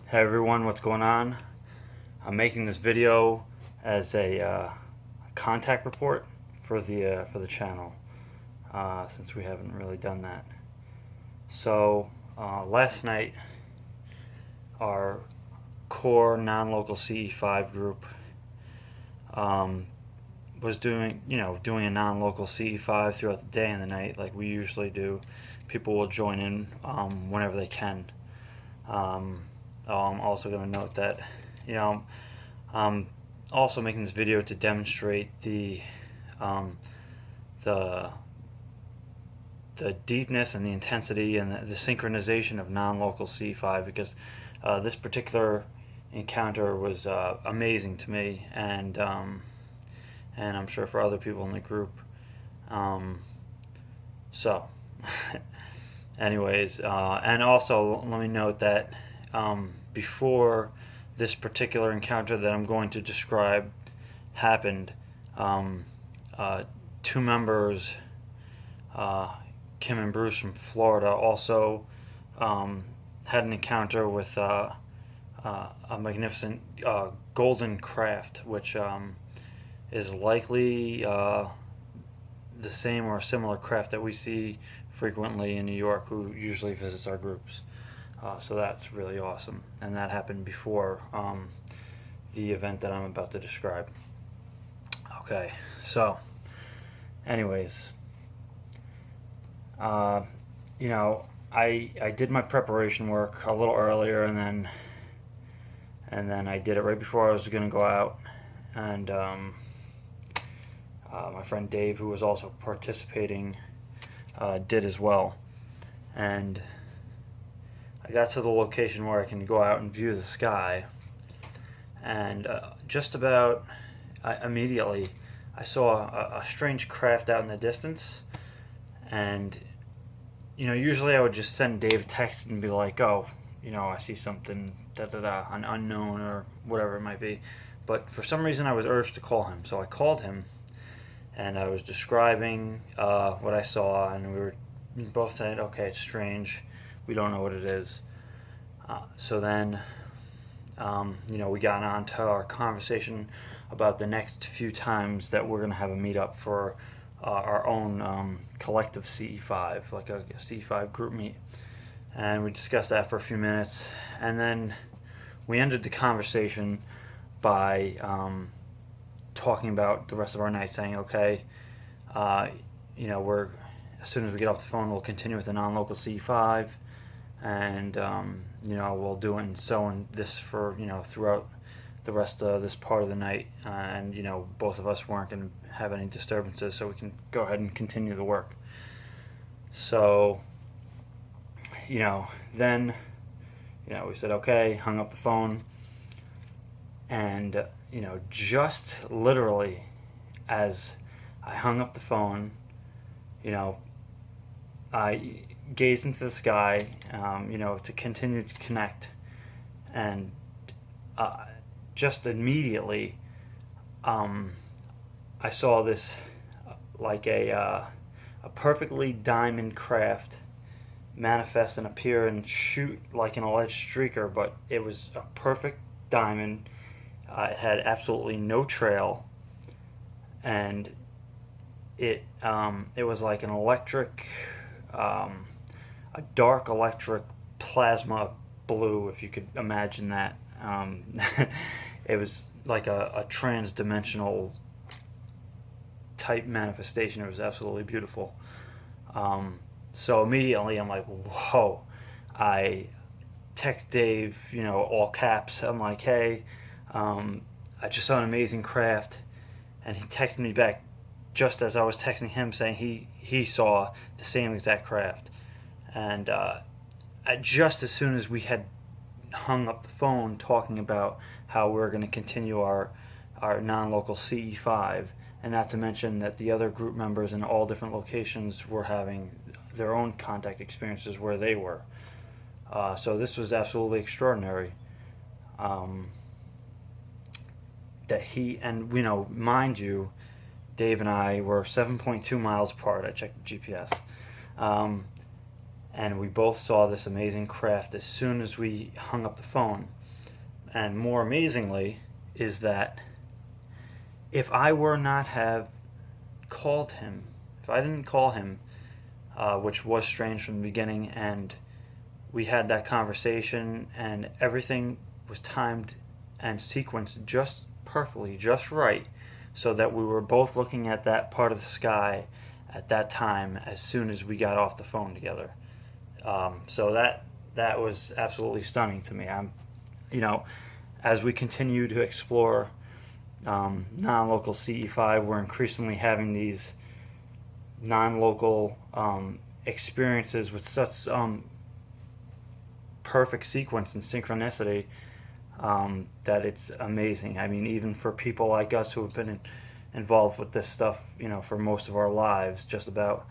Hey everyone, what's going on? I'm making this video as a contact report for the channel, since we haven't really done that. So last night, our core non-local CE-5 group was doing a non-local CE-5 throughout the day and the night, like we usually do. People will join in whenever they can. I'm also going to note that, I'm also making this video to demonstrate um, the the deepness and the intensity and the synchronization of non-local C5, because this particular encounter was amazing to me, and I'm sure for other people in the group. Um, so, anyways, and also let me note that before this particular encounter that I'm going to describe happened, um, two members, Kim and Bruce from Florida, also had an encounter with a magnificent golden craft, which is likely the same or similar craft that we see frequently in New York, who usually visits our groups. So that's really awesome, and that happened before the event that I'm about to describe. Okay, so anyways, uh, I did my preparation work a little earlier, and then I did it right before I was going to go out, and my friend Dave, who was also participating, did as well, and I got to the location where I can go out and view the sky, and just about immediately I saw a strange craft out in the distance, and usually I would just send Dave a text and be like, oh, I see something, an unknown or whatever it might be, but for some reason I was urged to call him, so I called him, and I was describing what I saw, and we were both saying, okay, it's strange, we don't know what it is. So then, we got on to our conversation about the next few times that we're going to have a meetup for our own collective CE-5, like a CE-5 group meet. And we discussed that for a few minutes, and then we ended the conversation by talking about the rest of our night, saying, okay, we're, as soon as we get off the phone, we'll continue with the non-local CE-5, and we'll do it and so and this for throughout the rest of this part of the night, and both of us weren't going to have any disturbances, so we can go ahead and continue the work. So then we said okay, hung up the phone, and just literally as I hung up the phone, I gazed into the sky, to continue to connect, and just immediately, I saw this like a perfectly diamond craft manifest and appear and shoot like an alleged streaker, but it was a perfect diamond. It had absolutely no trail, and it was like an electric, a dark electric plasma blue, if you could imagine that. It was like a trans-dimensional type manifestation. It was absolutely beautiful. So immediately I'm like, whoa. I text Dave, all caps. I'm like, hey, I just saw an amazing craft. And he texted me back just as I was texting him, saying he saw the same exact craft. And just as soon as we had hung up the phone talking about how we're going to continue our non-local CE-5, and not to mention that the other group members in all different locations were having their own contact experiences where they were. So this was absolutely extraordinary. That he, and mind you, Dave and I were 7.2 miles apart. I checked the GPS. and we both saw this amazing craft as soon as we hung up the phone. And more amazingly is that if I were not have called him, if I didn't call him, which was strange from the beginning, and we had that conversation and everything was timed and sequenced just perfectly, just right, so that we were both looking at that part of the sky at that time as soon as we got off the phone together. So that was absolutely stunning to me. You know, as we continue to explore non-local CE-5, we're increasingly having these non-local experiences with such perfect sequence and synchronicity that it's amazing. I mean, even for people like us who have been involved with this stuff, for most of our lives, just about,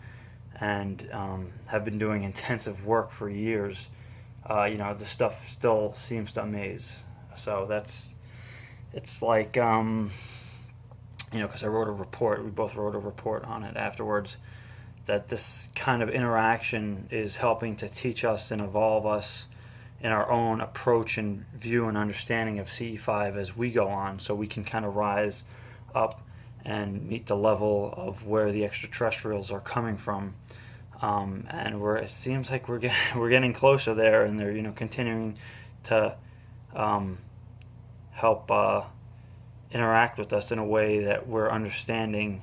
and have been doing intensive work for years, this stuff still seems to amaze. So it's like, because I wrote a report, we both wrote a report on it afterwards, that this kind of interaction is helping to teach us and evolve us in our own approach and view and understanding of CE-5 as we go on, so we can kind of rise up and meet the level of where the extraterrestrials are coming from. And it seems like we're getting closer there, and they're continuing to help interact with us in a way that we're understanding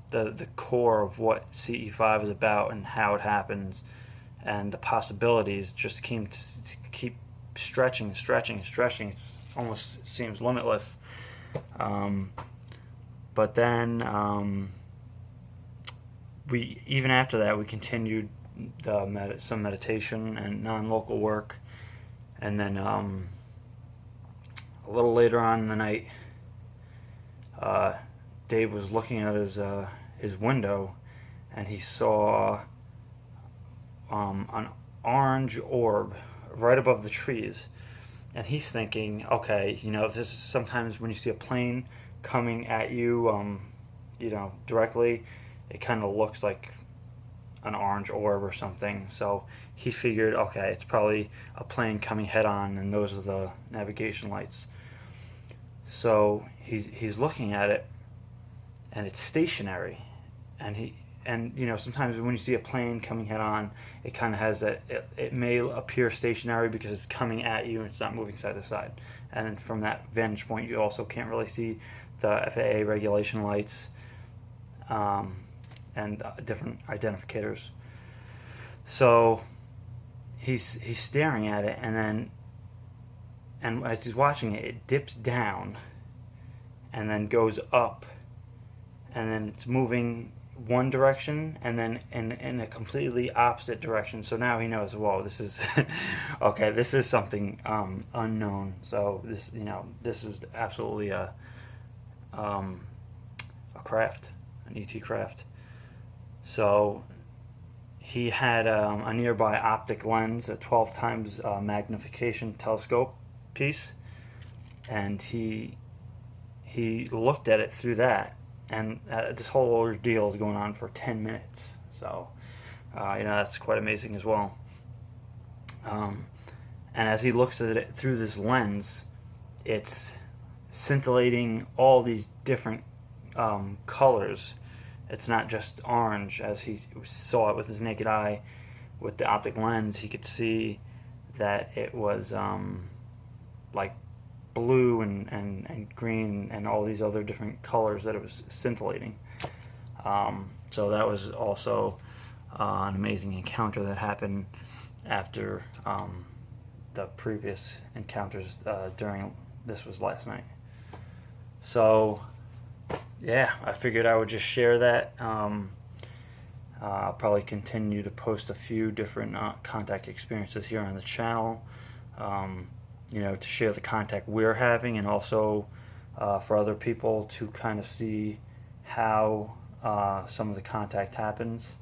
the core of what CE-5 is about and how it happens, and the possibilities just keep stretching. It almost seems limitless. But then even after that, we continued some meditation and non-local work, and then a little later on in the night, Dave was looking at his window, and he saw an orange orb right above the trees, and he's thinking, okay, this is sometimes when you see a plane coming at you, directly, it kind of looks like an orange orb or something. So he figured, okay, it's probably a plane coming head on, and those are the navigation lights. So he's looking at it, and it's stationary, and sometimes when you see a plane coming head on, it kind of has that, it may appear stationary because it's coming at you and it's not moving side to side. And from that vantage point, you also can't really see the FAA regulation lights and different identificators. So he's staring at it, and as he's watching it, it dips down and then goes up, and then it's moving one direction and then in a completely opposite direction. So now he knows, whoa, this is okay, this is something unknown. So this is absolutely a craft, an ET craft. So he had a nearby optic lens, a 12 times magnification telescope piece, and he looked at it through that. And this whole ordeal is going on for 10 minutes. So, that's quite amazing as well. And as he looks at it through this lens, it's scintillating all these different colors. It's not just orange, as he saw it with his naked eye. With the optic lens, he could see that it was like blue and green and all these other different colors that it was scintillating. So that was also an amazing encounter that happened after the previous encounters this was last night. So yeah, I figured I would just share that. I'll probably continue to post a few different contact experiences here on the channel, to share the contact we're having, and also for other people to kind of see how some of the contact happens,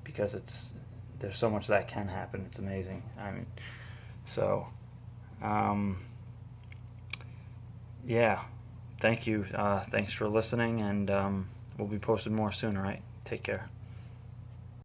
because there's so much that can happen. It's amazing. I mean, so yeah, thank you. Thanks for listening, and we'll be posting more soon. All right, take care.